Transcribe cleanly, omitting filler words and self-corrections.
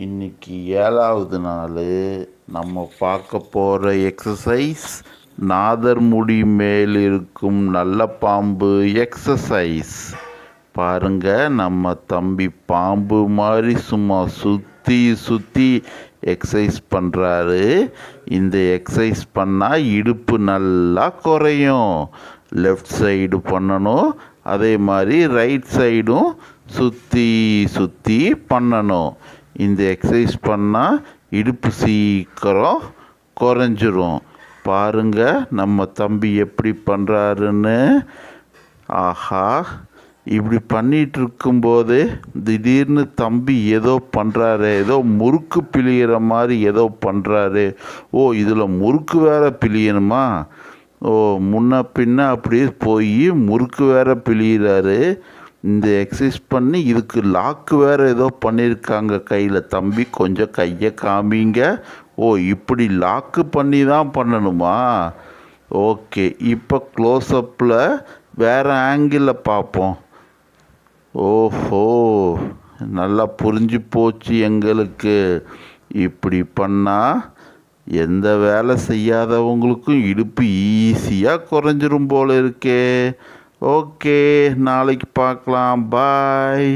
இன்னைக்கு 7வது நாள். நம்ம பார்க்க போகிற எக்ஸசைஸ் நாதர்முடி மேல் இருக்கும் நல்ல பாம்பு எக்ஸசைஸ். பாருங்க, நம்ம தம்பி பாம்பு மாதிரி சும்மா சுற்றி சுற்றி எக்ஸசைஸ் பண்ணுறாரு. இந்த எக்ஸசைஸ் பண்ணால் இடுப்பு நல்லா குறையும். லெஃப்ட் சைடு பண்ணணும், அதே மாதிரி ரைட் சைடும் சுற்றி சுற்றி பண்ணணும். இந்த எக்ஸசைஸ் பண்ணால் இடுப்பு சீக்கிரம் குறைஞ்சிரும். பாருங்க நம்ம தம்பி எப்படி பண்ணுறாருன்னு. ஆஹா, இப்படி பண்ணிகிட்டு இருக்கும்போது திடீர்னு தம்பி ஏதோ பண்ணுறாரு, ஏதோ முறுக்கு பிழிகிற மாதிரி ஏதோ பண்ணுறாரு. ஓ, இதில் முறுக்கு வேற பிழியணுமா? ஓ, முன்ன பின்ன அப்படியே போய் முறுக்கு வேற பிழிகிறாரு. இந்த எக்ஸசைஸ் பண்ணி இதுக்கு லாக்கு வேறு ஏதோ பண்ணியிருக்காங்க கையில். தம்பி கொஞ்சம் கையை காமிங்க. ஓ, இப்படி லாக்கு பண்ணி தான் பண்ணணுமா? ஓகே, இப்போ க்ளோஸ்அப்பில் வேறு ஆங்கிளில் பார்ப்போம். ஓஹோ, நல்லா புரிஞ்சு போச்சு எங்களுக்கு. இப்படி பண்ணால் எந்த வேலை செய்யாதவங்களுக்கும் இடுப்பு ஈஸியாக குறைஞ்சிரும் போல இருக்கே. ஓகே, நாளைக்கு பார்க்கலாம். பாய்.